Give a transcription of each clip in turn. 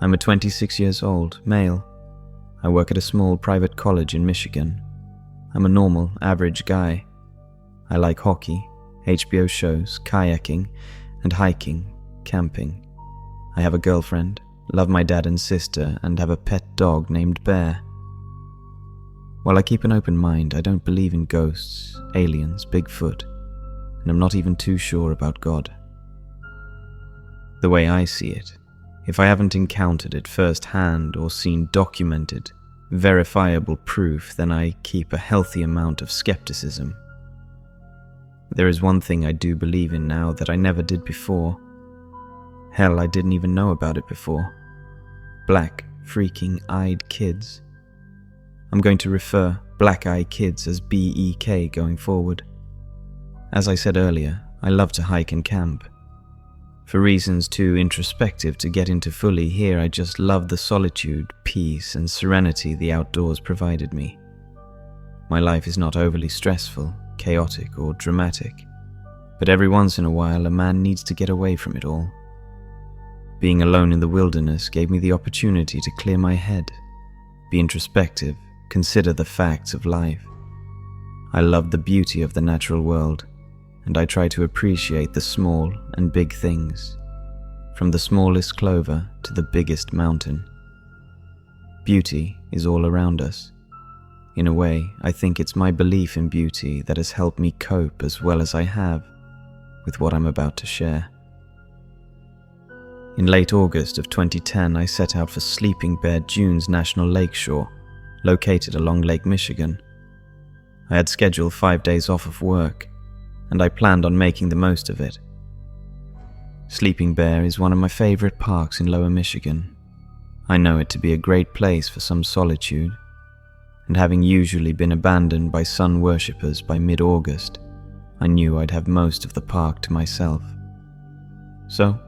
I'm a 26 years old, male. I work at a small private college in Michigan. I'm a normal, average guy. I like hockey, HBO shows, kayaking, and hiking, camping. I have a girlfriend, love my dad and sister, and have a pet dog named Bear. While I keep an open mind, I don't believe in ghosts, aliens, Bigfoot, and I'm not even too sure about God. The way I see it, if I haven't encountered it firsthand or seen documented, verifiable proof, then I keep a healthy amount of skepticism. There is one thing I do believe in now that I never did before. Hell, I didn't even know about it before. Black, freaking-eyed kids. I'm going to refer black-eye kids as BEK going forward. As I said earlier, I love to hike and camp. For reasons too introspective to get into fully here, I just love the solitude, peace, and serenity the outdoors provided me. My life is not overly stressful, chaotic, or dramatic, but every once in a while a man needs to get away from it all. Being alone in the wilderness gave me the opportunity to clear my head, be introspective, consider the facts of life. I love the beauty of the natural world, and I try to appreciate the small and big things, from the smallest clover to the biggest mountain. Beauty is all around us. In a way, I think it's my belief in beauty that has helped me cope as well as I have with what I'm about to share. In late August of 2010, I set out for Sleeping Bear Dunes National Lakeshore, located along Lake Michigan. I had scheduled 5 days off of work, and I planned on making the most of it. Sleeping Bear is one of my favorite parks in Lower Michigan. I know it to be a great place for some solitude, and having usually been abandoned by sun worshippers by mid-August, I knew I'd have most of the park to myself. So,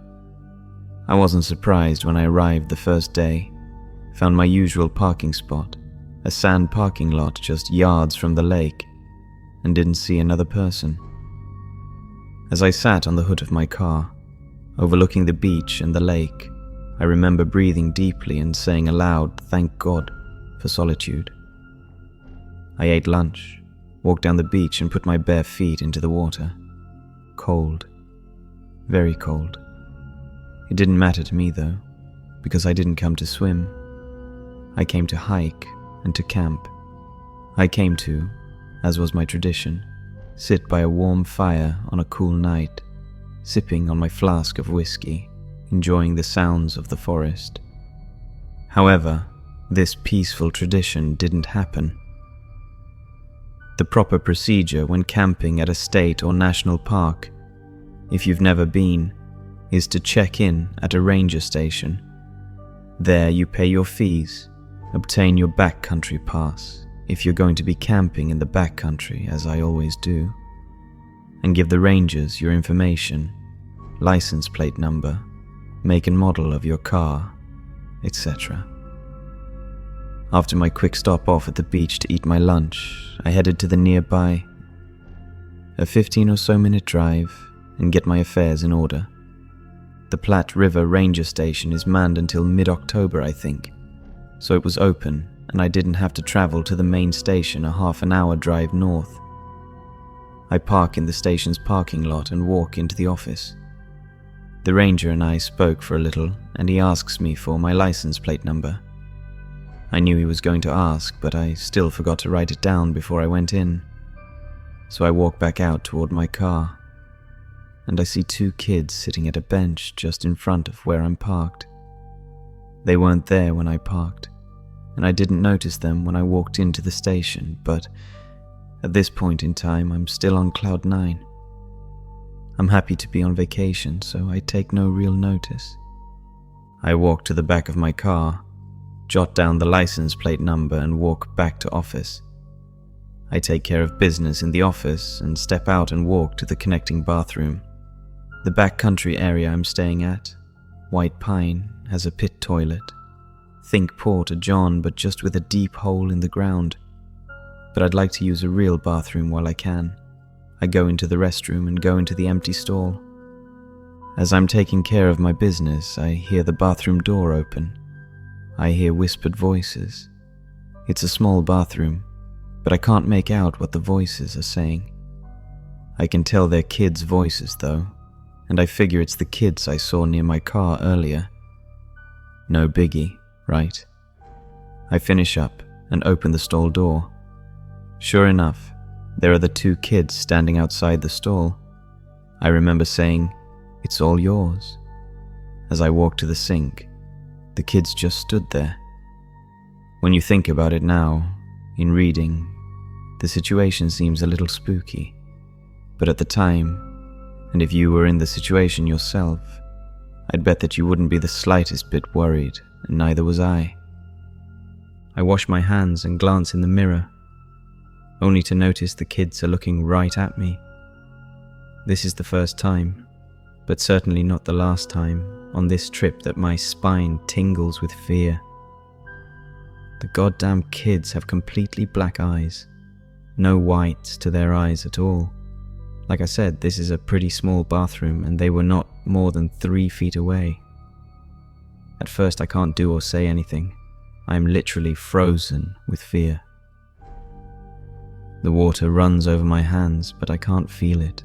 I wasn't surprised when I arrived the first day, found my usual parking spot, a sand parking lot just yards from the lake, and didn't see another person. As I sat on the hood of my car, overlooking the beach and the lake, I remember breathing deeply and saying aloud, "Thank God for solitude." I ate lunch, walked down the beach and put my bare feet into the water. Cold. Very cold. It didn't matter to me though, because I didn't come to swim. I came to hike and to camp. I came to, as was my tradition, sit by a warm fire on a cool night, sipping on my flask of whiskey, enjoying the sounds of the forest. However, this peaceful tradition didn't happen. The proper procedure when camping at a state or national park, if you've never been, is to check in at a ranger station. There you pay your fees, obtain your backcountry pass, if you're going to be camping in the backcountry, as I always do, and give the rangers your information, license plate number, make and model of your car, etc. After my quick stop off at the beach to eat my lunch, I headed to the nearby, a 15 or so minute drive, and get my affairs in order. The Platte River Ranger Station is manned until mid-October, I think, so it was open and I didn't have to travel to the main station a half an hour drive north. I park in the station's parking lot and walk into the office. The ranger and I spoke for a little and he asks me for my license plate number. I knew he was going to ask, but I still forgot to write it down before I went in. So I walk back out toward my car, and I see 2 kids sitting at a bench just in front of where I'm parked. They weren't there when I parked, and I didn't notice them when I walked into the station, but at this point in time I'm still on cloud 9. I'm happy to be on vacation, so I take no real notice. I walk to the back of my car, jot down the license plate number and walk back to office. I take care of business in the office and step out and walk to the connecting bathroom. The backcountry area I'm staying at, White Pine, has a pit toilet. Think Porta John, but just with a deep hole in the ground. But I'd like to use a real bathroom while I can. I go into the restroom and go into the empty stall. As I'm taking care of my business, I hear the bathroom door open I hear whispered voices. It's a small bathroom, but I can't make out what the voices are saying. I can tell they're kids' voices though, and I figure it's the kids I saw near my car earlier. No biggie, right? I finish up and open the stall door. Sure enough, there are the two kids standing outside the stall. I remember saying, "It's all yours." As I walked to the sink, the kids just stood there. When you think about it now, in reading, the situation seems a little spooky. But at the time, and if you were in the situation yourself, I'd bet that you wouldn't be the slightest bit worried, and neither was I. I wash my hands and glance in the mirror, only to notice the kids are looking right at me. This is the first time, but certainly not the last time, on this trip that my spine tingles with fear. The goddamn kids have completely black eyes, no whites to their eyes at all. Like I said, this is a pretty small bathroom and they were not more than 3 feet away. At first I can't do or say anything. I am literally frozen with fear. The water runs over my hands, but I can't feel it.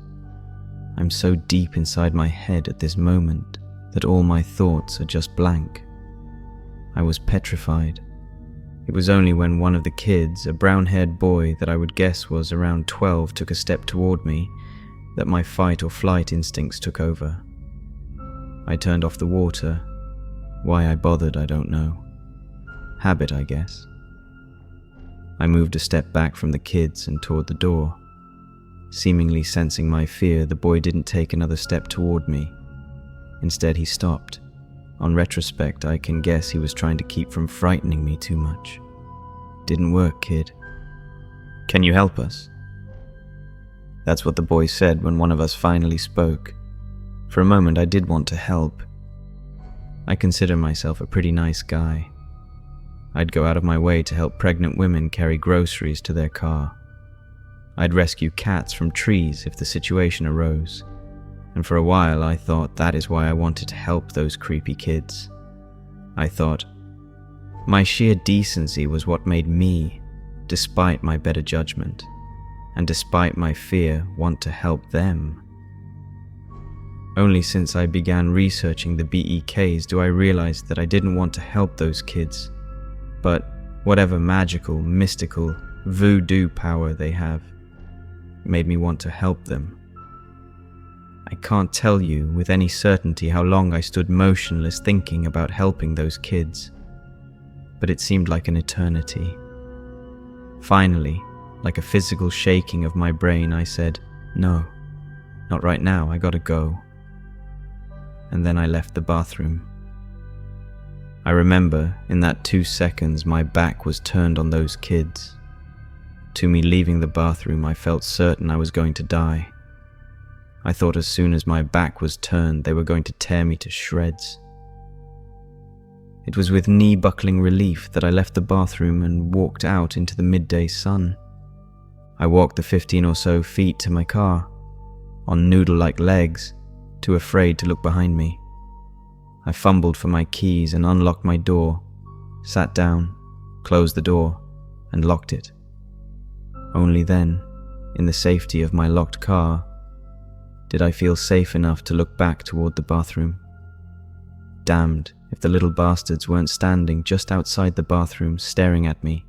I'm so deep inside my head at this moment that all my thoughts are just blank. I was petrified. It was only when one of the kids, a brown-haired boy that I would guess was around 12, took a step toward me that my fight or flight instincts took over. I turned off the water. Why I bothered, I don't know. Habit, I guess. I moved a step back from the kids and toward the door. Seemingly sensing my fear, the boy didn't take another step toward me. Instead, he stopped. On retrospect, I can guess he was trying to keep from frightening me too much. Didn't work, kid. Can you help us? That's what the boy said when one of us finally spoke. For a moment, I did want to help. I consider myself a pretty nice guy. I'd go out of my way to help pregnant women carry groceries to their car. I'd rescue cats from trees if the situation arose. And for a while I thought that is why I wanted to help those creepy kids. I thought, my sheer decency was what made me, despite my better judgment, and despite my fear, want to help them. Only since I began researching the BEKs do I realize that I didn't want to help those kids, but whatever magical, mystical, voodoo power they have, made me want to help them. I can't tell you with any certainty how long I stood motionless thinking about helping those kids, but it seemed like an eternity. Finally, like a physical shaking of my brain, I said, "No, not right now, I gotta go." And then I left the bathroom. I remember, in that 2 seconds, my back was turned on those kids. To me leaving the bathroom, I felt certain I was going to die. I thought as soon as my back was turned, they were going to tear me to shreds. It was with knee-buckling relief that I left the bathroom and walked out into the midday sun. I walked the 15 or so feet to my car, on noodle-like legs, too afraid to look behind me. I fumbled for my keys and unlocked my door, sat down, closed the door, and locked it. Only then, in the safety of my locked car, did I feel safe enough to look back toward the bathroom. Damned if the little bastards weren't standing just outside the bathroom staring at me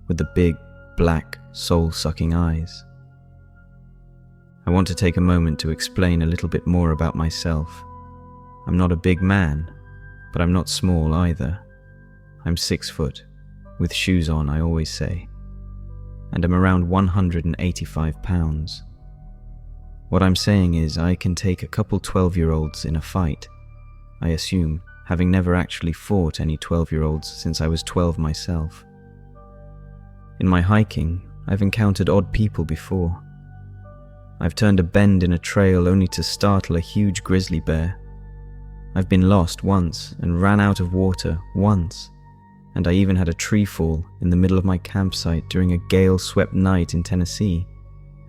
with the big, black, soul-sucking eyes. I want to take a moment to explain a little bit more about myself. I'm not a big man, but I'm not small either. I'm 6 foot, with shoes on, I always say, and I'm around 185 pounds. What I'm saying is I can take a couple 12-year-olds in a fight, I assume, having never actually fought any 12-year-olds since I was 12 myself. In my hiking, I've encountered odd people before. I've turned a bend in a trail only to startle a huge grizzly bear. I've been lost once and ran out of water once, and I even had a tree fall in the middle of my campsite during a gale-swept night in Tennessee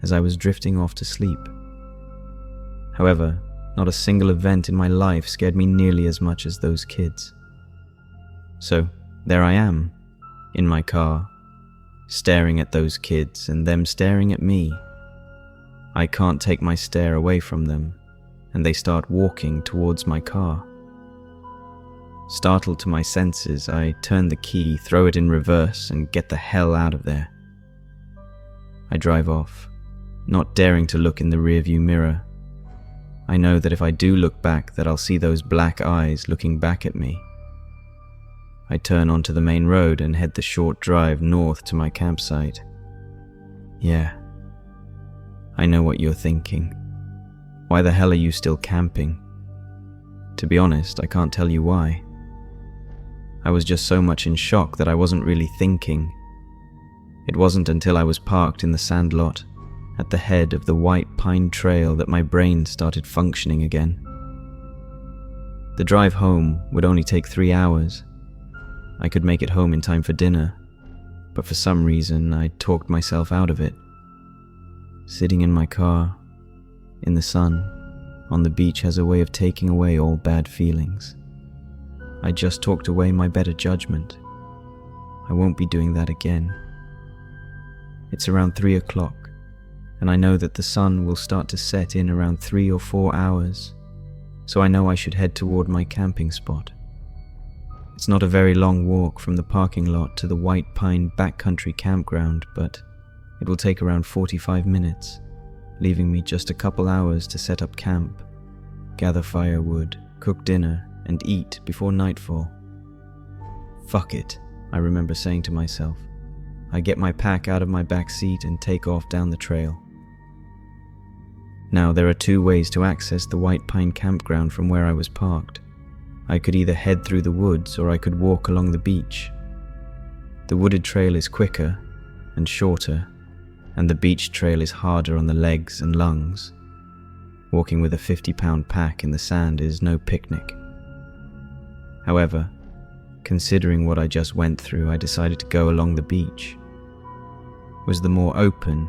as I was drifting off to sleep. However, not a single event in my life scared me nearly as much as those kids. So, There I am, in my car, staring at those kids and them staring at me. I can't take my stare away from them, and they start walking towards my car. Startled to my senses, I turn the key, throw it in reverse, and get the hell out of there. I drive off, not daring to look in the rearview mirror. I know that if I do look back, that I'll see those black eyes looking back at me. I turn onto the main road and head the short drive north to my campsite. Yeah, I know what you're thinking. Why the hell are you still camping? To be honest, I can't tell you why. I was just so much in shock that I wasn't really thinking. It wasn't until I was parked in the sandlot at the head of the White Pine Trail that my brain started functioning again. The drive home would only take 3 hours. I could make it home in time for dinner, but for some reason I talked myself out of it. Sitting in my car, in the sun, on the beach has a way of taking away all bad feelings. I just talked away my better judgment. I won't be doing that again. It's around 3 o'clock, and I know that the sun will start to set in around 3 or 4 hours, so I know I should head toward my camping spot. It's not a very long walk from the parking lot to the White Pine Backcountry Campground, but it will take around 45 minutes, leaving me just a couple hours to set up camp, gather firewood, cook dinner, and eat before nightfall. Fuck it, I remember saying to myself. I get my pack out of my back seat and take off down the trail. Now, there are 2 ways to access the White Pine Campground from where I was parked. I could either head through the woods or I could walk along the beach. The wooded trail is quicker and shorter, and the beach trail is harder on the legs and lungs. Walking with a 50-pound pack in the sand is no picnic. However, considering what I just went through, I decided to go along the beach. It was the more open,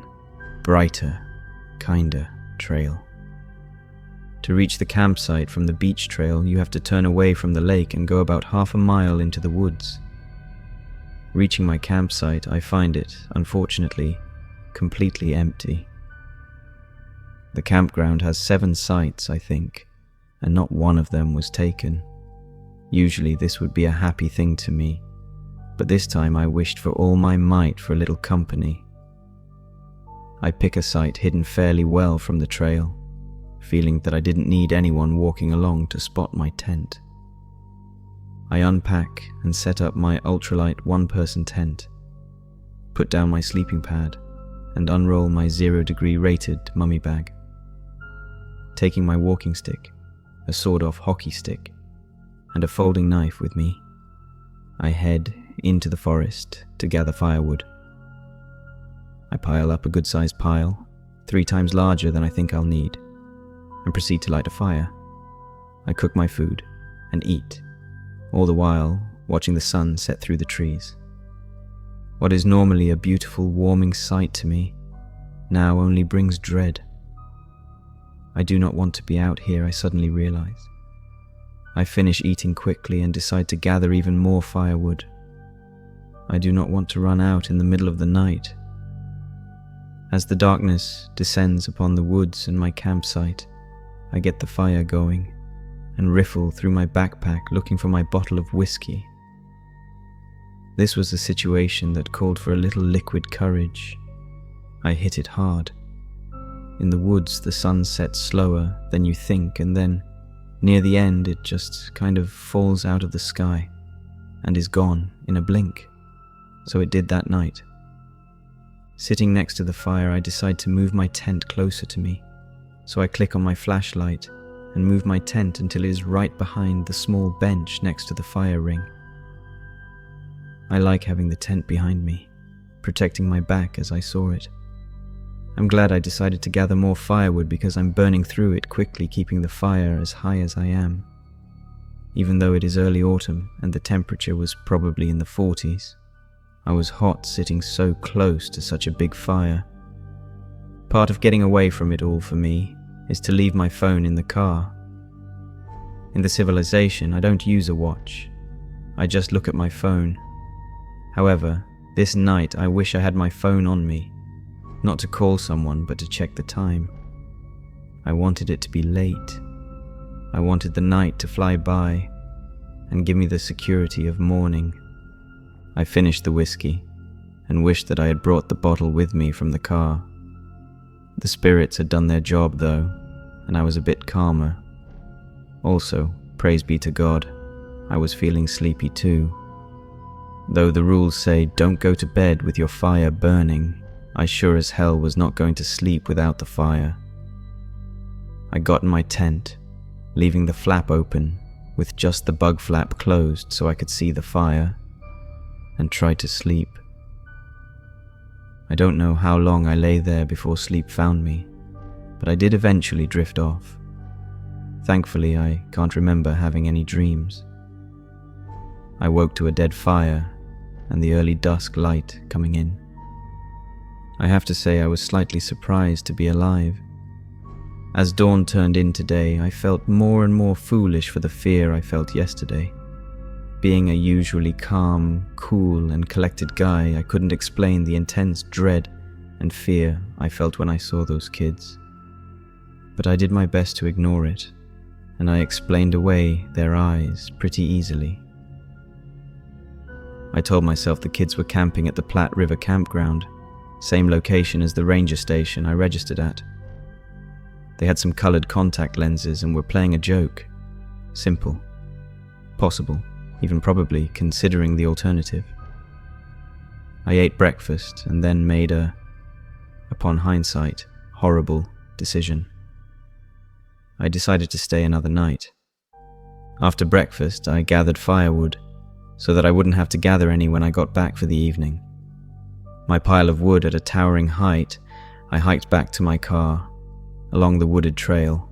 brighter, kinder trail. To reach the campsite from the beach trail, you have to turn away from the lake and go about half a mile into the woods. Reaching my campsite, I find it, unfortunately, completely empty. The campground has 7 sites, I think, and not one of them was taken. Usually this would be a happy thing to me, but this time I wished for all my might for a little company. I pick a site hidden fairly well from the trail, feeling that I didn't need anyone walking along to spot my tent. I unpack and set up my ultralight 1-person tent, put down my sleeping pad, and unroll my 0-degree rated mummy bag. Taking my walking stick, a sawed-off hockey stick, and a folding knife with me, I head into the forest to gather firewood. I pile up a good-sized pile, 3 times larger than I think I'll need, and proceed to light a fire. I cook my food and eat, all the while watching the sun set through the trees. What is normally a beautiful, warming sight to me now only brings dread. I do not want to be out here, I suddenly realize. I finish eating quickly and decide to gather even more firewood. I do not want to run out in the middle of the night. As the darkness descends upon the woods and my campsite, I get the fire going and riffle through my backpack looking for my bottle of whiskey. This was a situation that called for a little liquid courage. I hit it hard. In the woods, the sun sets slower than you think, and then, near the end, it just kind of falls out of the sky and is gone in a blink. So it did that night. Sitting next to the fire, I decide to move my tent closer to me. So I click on my flashlight and move my tent until it is right behind the small bench next to the fire ring. I like having the tent behind me, protecting my back as I saw it. I'm glad I decided to gather more firewood because I'm burning through it quickly, keeping the fire as high as I am. Even though it is early autumn and the temperature was probably in the 40s, I was hot sitting so close to such a big fire. Part of getting away from it all for me is to leave my phone in the car. In the civilization, I don't use a watch. I just look at my phone However, this night I wish I had my phone on me, not to call someone but to check the time. I wanted it to be late. I wanted the night to fly by and give me the security of morning. I finished the whiskey and wished that I had brought the bottle with me from the car. The spirits had done their job though, and I was a bit calmer. Also, praise be to God, I was feeling sleepy too. Though the rules say don't go to bed with your fire burning, I sure as hell was not going to sleep without the fire. I got in my tent, leaving the flap open with just the bug flap closed so I could see the fire, and tried to sleep. I don't know how long I lay there before sleep found me, but I did eventually drift off. Thankfully, I can't remember having any dreams. I woke to a dead fire and the early dusk light coming in. I have to say I was slightly surprised to be alive. As dawn turned in today, I felt more and more foolish for the fear I felt yesterday. Being a usually calm, cool, and collected guy, I couldn't explain the intense dread and fear I felt when I saw those kids. But I did my best to ignore it, and I explained away their eyes pretty easily. I told myself the kids were camping at the Platte River campground, same location as the ranger station I registered at. They had some colored contact lenses and were playing a joke. Simple. Possible, even probably, considering the alternative. I ate breakfast and then made a, upon hindsight, horrible decision. I decided to stay another night. After breakfast, I gathered firewood so that I wouldn't have to gather any when I got back for the evening. My pile of wood at a towering height, I hiked back to my car, along the wooded trail.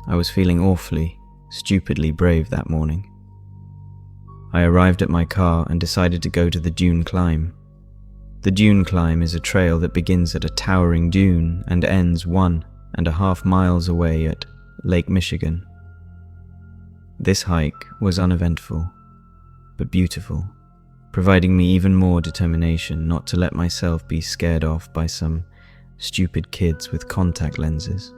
I was feeling awfully, stupidly brave that morning. I arrived at my car and decided to go to the dune climb. The dune climb is a trail that begins at a towering dune and ends 1.5 miles away at Lake Michigan. This hike was uneventful, but beautiful, providing me even more determination not to let myself be scared off by some stupid kids with contact lenses.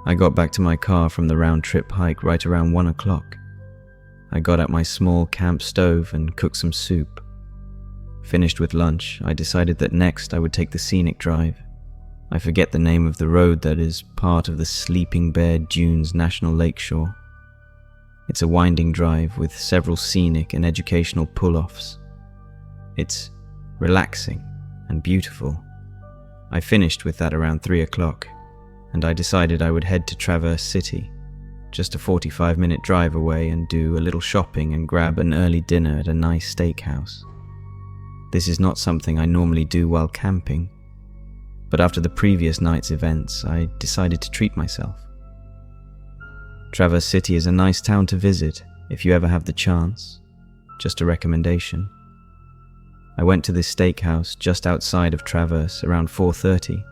I got back to my car from the round-trip hike right around 1 o'clock. I got out my small camp stove and cooked some soup. Finished with lunch, I decided that next I would take the scenic drive. I forget the name of the road that is part of the Sleeping Bear Dunes National Lakeshore. It's a winding drive with several scenic and educational pull-offs. It's relaxing and beautiful. I finished with that around 3 o'clock, and I decided I would head to Traverse City, just a 45-minute drive away, and do a little shopping and grab an early dinner at a nice steakhouse. This is not something I normally do while camping, but after the previous night's events, I decided to treat myself. Traverse City is a nice town to visit if you ever have the chance. Just a recommendation. I went to this steakhouse just outside of Traverse around 4:30.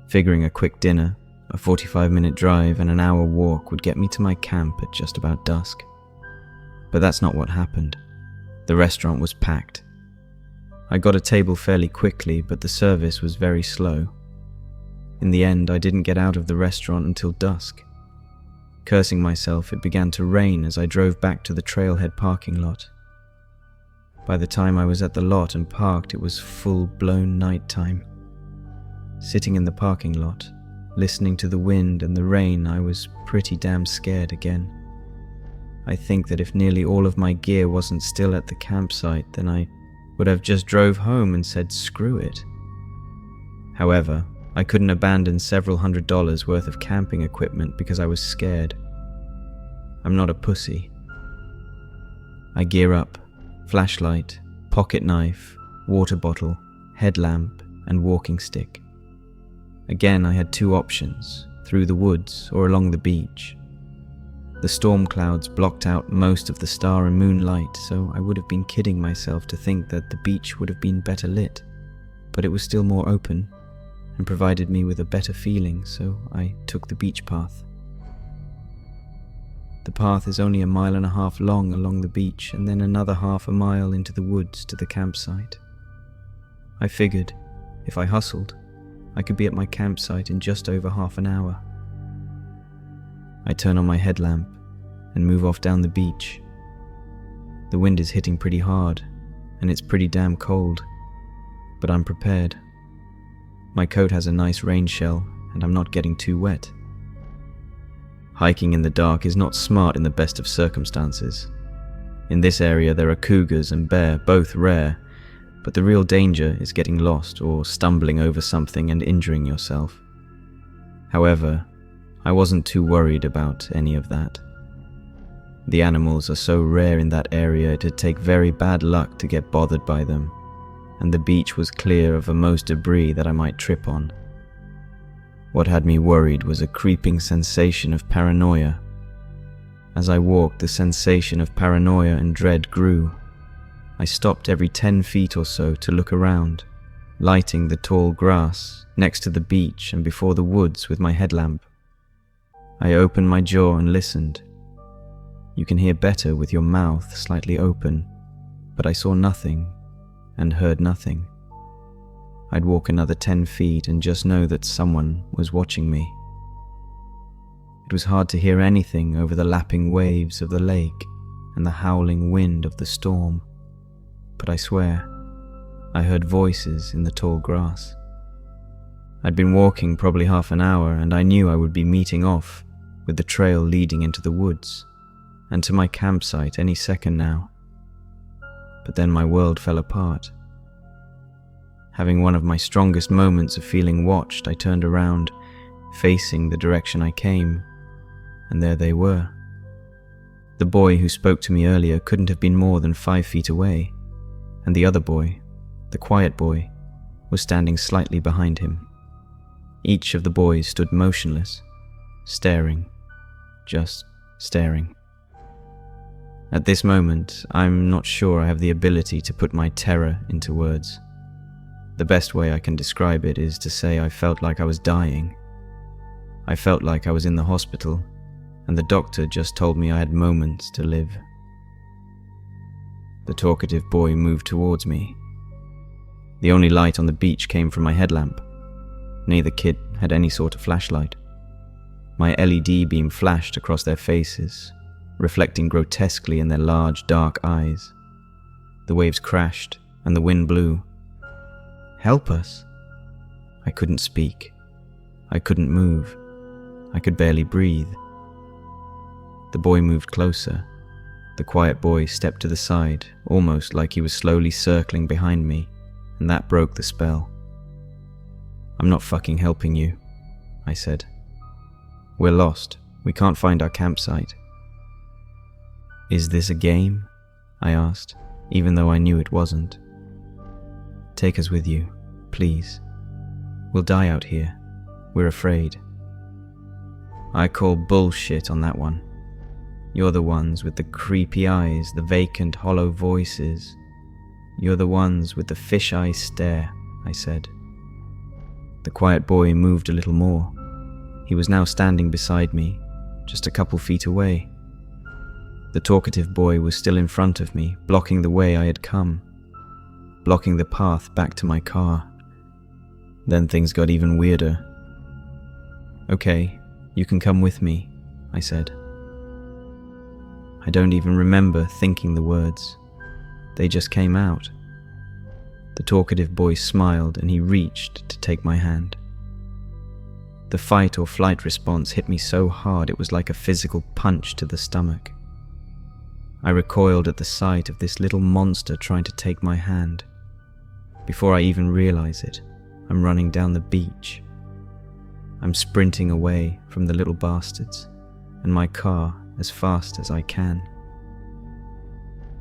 Figuring a quick dinner, a 45-minute drive, and an hour walk would get me to my camp at just about dusk. But that's not what happened. The restaurant was packed. I got a table fairly quickly, but the service was very slow. In the end, I didn't get out of the restaurant until dusk. Cursing myself, it began to rain as I drove back to the trailhead parking lot. By the time I was at the lot and parked, it was full-blown nighttime. Sitting in the parking lot, listening to the wind and the rain, I was pretty damn scared again. I think that if nearly all of my gear wasn't still at the campsite, then I would have just drove home and said screw it. However, I couldn't abandon several $100s worth of camping equipment because I was scared. I'm not a pussy. I gear up, flashlight, pocket knife, water bottle, headlamp, and walking stick. Again, I had two options, through the woods or along the beach. The storm clouds blocked out most of the star and moon light, so I would have been kidding myself to think that the beach would have been better lit, but it was still more open and provided me with a better feeling, so I took the beach path. The path is only 1.5 miles long along the beach and then another 1/2 mile into the woods to the campsite. I figured, if I hustled, I could be at my campsite in just over half an hour. I turn on my headlamp and move off down the beach. The wind is hitting pretty hard, and it's pretty damn cold, but I'm prepared. My coat has a nice rain shell, and I'm not getting too wet. Hiking in the dark is not smart in the best of circumstances. In this area there are cougars and bear, both rare, but the real danger is getting lost or stumbling over something and injuring yourself. However, I wasn't too worried about any of that. The animals are so rare in that area it'd take very bad luck to get bothered by them, and the beach was clear of most debris that I might trip on. What had me worried was a creeping sensation of paranoia. As I walked, the sensation of paranoia and dread grew. I stopped every 10 feet or so to look around, lighting the tall grass next to the beach and before the woods with my headlamp. I opened my jaw and listened. You can hear better with your mouth slightly open, but I saw nothing and heard nothing. I'd walk another 10 feet and just know that someone was watching me. It was hard to hear anything over the lapping waves of the lake and the howling wind of the storm, but I swear, I heard voices in the tall grass. I'd been walking probably half an hour and I knew I would be meeting off with the trail leading into the woods and to my campsite any second now. But then my world fell apart. Having one of my strongest moments of feeling watched, I turned around, facing the direction I came, and there they were. The boy who spoke to me earlier couldn't have been more than 5 feet away, and the other boy, the quiet boy, was standing slightly behind him. Each of the boys stood motionless, staring, just staring. At this moment, I'm not sure I have the ability to put my terror into words. The best way I can describe it is to say I felt like I was dying. I felt like I was in the hospital, and the doctor just told me I had moments to live. The talkative boy moved towards me. The only light on the beach came from my headlamp. Neither kid had any sort of flashlight. My LED beam flashed across their faces, reflecting grotesquely in their large, dark eyes. The waves crashed, and the wind blew. "Help us!" I couldn't speak. I couldn't move. I could barely breathe. The boy moved closer. The quiet boy stepped to the side, almost like he was slowly circling behind me, and that broke the spell. "I'm not fucking helping you," I said. "We're lost. We can't find our campsite." "Is this a game?" I asked, even though I knew it wasn't. "Take us with you, please. We'll die out here. We're afraid." "I call bullshit on that one. You're the ones with the creepy eyes, the vacant, hollow voices. You're the ones with the fish-eye stare," I said. The quiet boy moved a little more. He was now standing beside me, just a couple feet away. The talkative boy was still in front of me, blocking the way I had come, blocking the path back to my car. Then things got even weirder. "Okay, you can come with me," I said. I don't even remember thinking the words. They just came out. The talkative boy smiled and he reached to take my hand. The fight or flight response hit me so hard it was like a physical punch to the stomach. I recoiled at the sight of this little monster trying to take my hand. Before I even realize it, I'm running down the beach. I'm sprinting away from the little bastards, and my car as fast as I can.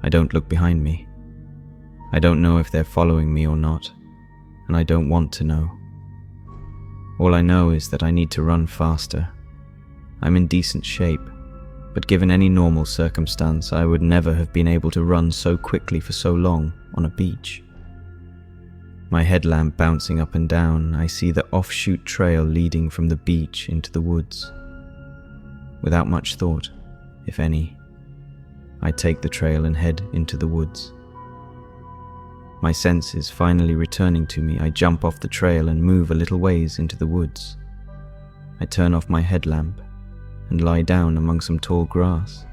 I don't look behind me. I don't know if they're following me or not, and I don't want to know. All I know is that I need to run faster. I'm in decent shape, but given any normal circumstance, I would never have been able to run so quickly for so long on a beach. My headlamp bouncing up and down, I see the offshoot trail leading from the beach into the woods. Without much thought, if any. I take the trail and head into the woods. My senses finally returning to me, I jump off the trail and move a little ways into the woods. I turn off my headlamp and lie down among some tall grass.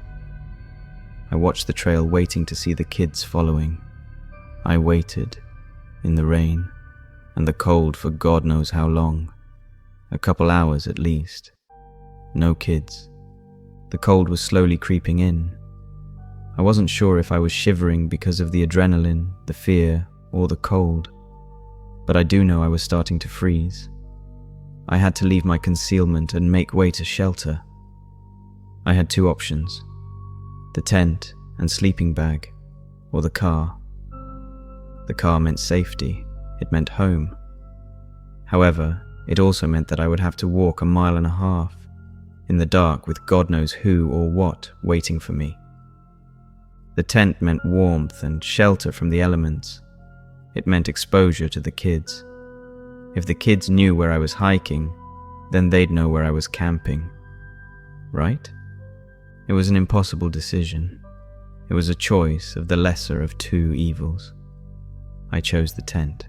I watch the trail, waiting to see the kids following. I waited, in the rain and the cold, for God knows how long. A couple hours at least. No kids. The cold was slowly creeping in. I wasn't sure if I was shivering because of the adrenaline, the fear, or the cold, but I do know I was starting to freeze. I had to leave my concealment and make way to shelter. I had two options: the tent and sleeping bag, or the car. The car meant safety, it meant home. However, it also meant that I would have to walk 1.5 miles in the dark with God knows who or what waiting for me. The tent meant warmth and shelter from the elements. It meant exposure to the kids. If the kids knew where I was hiking, then they'd know where I was camping. Right? It was an impossible decision. It was a choice of the lesser of two evils. I chose the tent.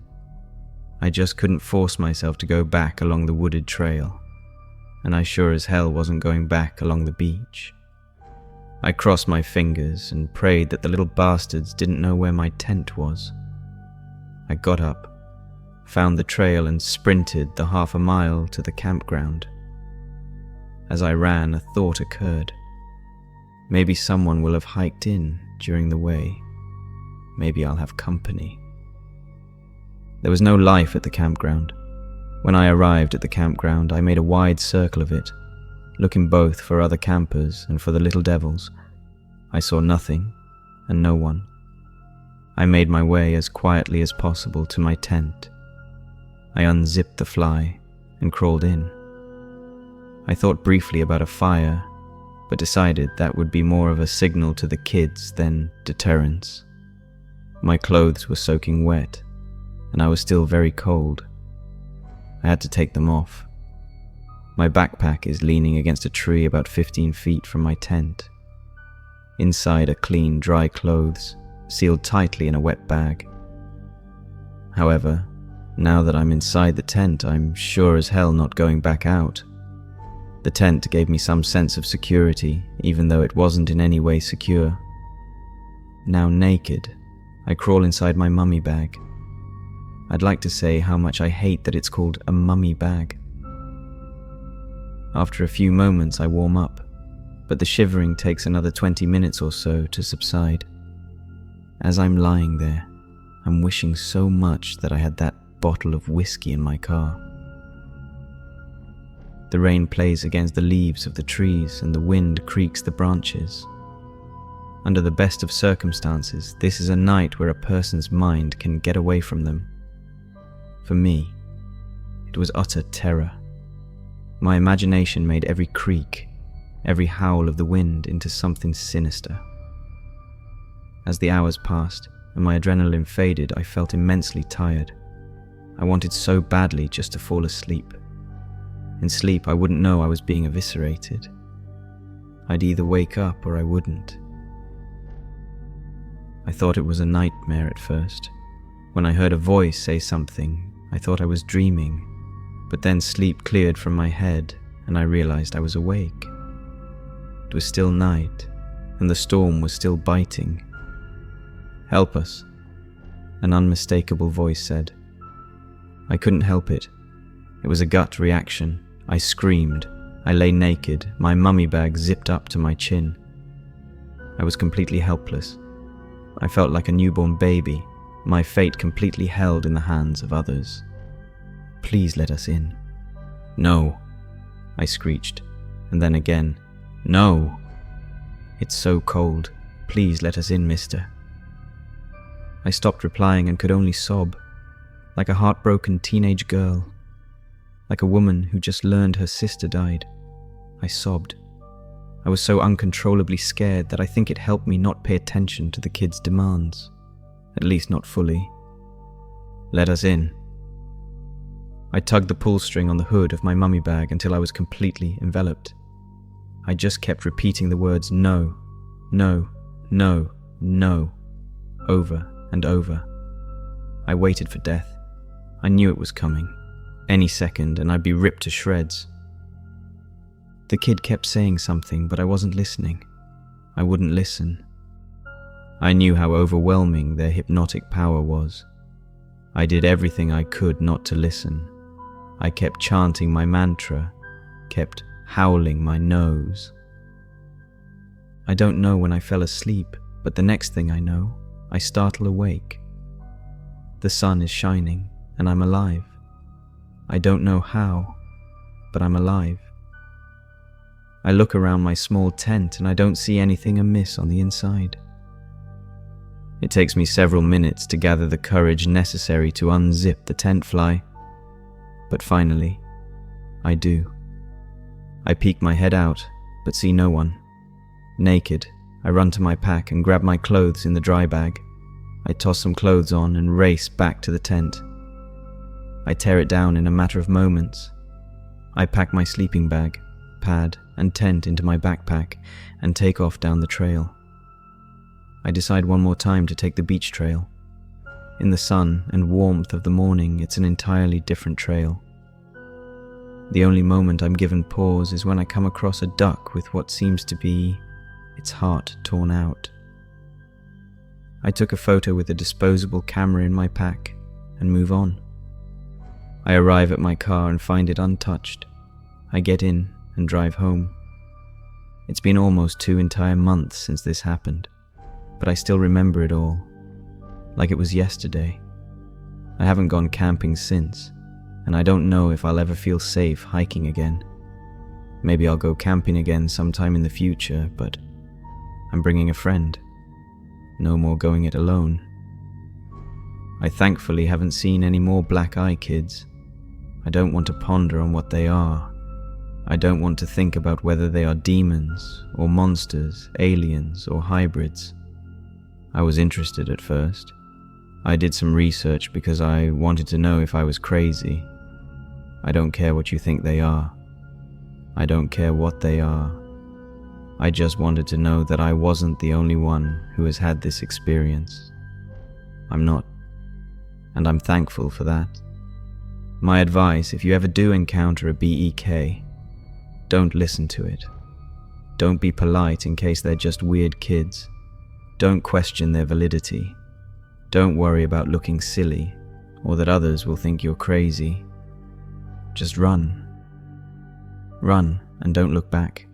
I just couldn't force myself to go back along the wooded trail, and I sure as hell wasn't going back along the beach. I crossed my fingers and prayed that the little bastards didn't know where my tent was. I got up, found the trail and sprinted the 1/2 mile to the campground. As I ran, a thought occurred. Maybe someone will have hiked in during the way. Maybe I'll have company. There was no life at the campground. When I arrived at the campground, I made a wide circle of it, looking both for other campers and for the little devils. I saw nothing and no one. I made my way as quietly as possible to my tent. I unzipped the fly and crawled in. I thought briefly about a fire, but decided that would be more of a signal to the kids than deterrence. My clothes were soaking wet, and I was still very cold. I had to take them off. My backpack is leaning against a tree about 15 feet from my tent. Inside are clean, dry clothes, sealed tightly in a wet bag. However, now that I'm inside the tent, I'm sure as hell not going back out. The tent gave me some sense of security, even though it wasn't in any way secure. Now naked, I crawl inside my mummy bag. I'd like to say how much I hate that it's called a mummy bag. After a few moments I warm up, but the shivering takes another 20 minutes or so to subside. As I'm lying there, I'm wishing so much that I had that bottle of whiskey in my car. The rain plays against the leaves of the trees and the wind creaks the branches. Under the best of circumstances, this is a night where a person's mind can get away from them. For me, it was utter terror. My imagination made every creak, every howl of the wind into something sinister. As the hours passed and my adrenaline faded, I felt immensely tired. I wanted so badly just to fall asleep. In sleep, I wouldn't know I was being eviscerated. I'd either wake up or I wouldn't. I thought it was a nightmare at first. When I heard a voice say something, I thought I was dreaming, but then sleep cleared from my head and I realized I was awake. It was still night, and the storm was still biting. "Help us," an unmistakable voice said. I couldn't help it. It was a gut reaction. I screamed. I lay naked, my mummy bag zipped up to my chin. I was completely helpless. I felt like a newborn baby, my fate completely held in the hands of others. "Please let us in." "No," I screeched, and then again, "No! It's so cold. Please let us in, mister." I stopped replying and could only sob, like a heartbroken teenage girl, like a woman who just learned her sister died. I sobbed. I was so uncontrollably scared that I think it helped me not pay attention to the kids' demands, at least not fully. "Let us in." I tugged the pull string on the hood of my mummy bag until I was completely enveloped. I just kept repeating the words no, no, no, no, over and over. I waited for death. I knew it was coming. Any second and I'd be ripped to shreds. The kid kept saying something, but I wasn't listening. I wouldn't listen. I knew how overwhelming their hypnotic power was. I did everything I could not to listen. I kept chanting my mantra, kept howling my nose. I don't know when I fell asleep, but the next thing I know, I startle awake. The sun is shining, and I'm alive. I don't know how, but I'm alive. I look around my small tent and I don't see anything amiss on the inside. It takes me several minutes to gather the courage necessary to unzip the tent fly, but finally, I do. I peek my head out, but see no one. Naked, I run to my pack and grab my clothes in the dry bag. I toss some clothes on and race back to the tent. I tear it down in a matter of moments. I pack my sleeping bag, pad, and tent into my backpack and take off down the trail. I decide one more time to take the beach trail. In the sun and warmth of the morning, it's an entirely different trail. The only moment I'm given pause is when I come across a duck with what seems to be its heart torn out. I took a photo with a disposable camera in my pack and move on. I arrive at my car and find it untouched. I get in and drive home. It's been almost 2 entire months since this happened, but I still remember it all, like it was yesterday. I haven't gone camping since, and I don't know if I'll ever feel safe hiking again. Maybe I'll go camping again sometime in the future, but I'm bringing a friend. No more going it alone. I thankfully haven't seen any more black eye kids. I don't want to ponder on what they are. I don't want to think about whether they are demons, or monsters, aliens, or hybrids. I was interested at first. I did some research because I wanted to know if I was crazy. I don't care what you think they are. I don't care what they are. I just wanted to know that I wasn't the only one who has had this experience. I'm not, and I'm thankful for that. My advice, if you ever do encounter a BEK, don't listen to it. Don't be polite in case they're just weird kids. Don't question their validity. Don't worry about looking silly, or that others will think you're crazy. Just run. Run and don't look back.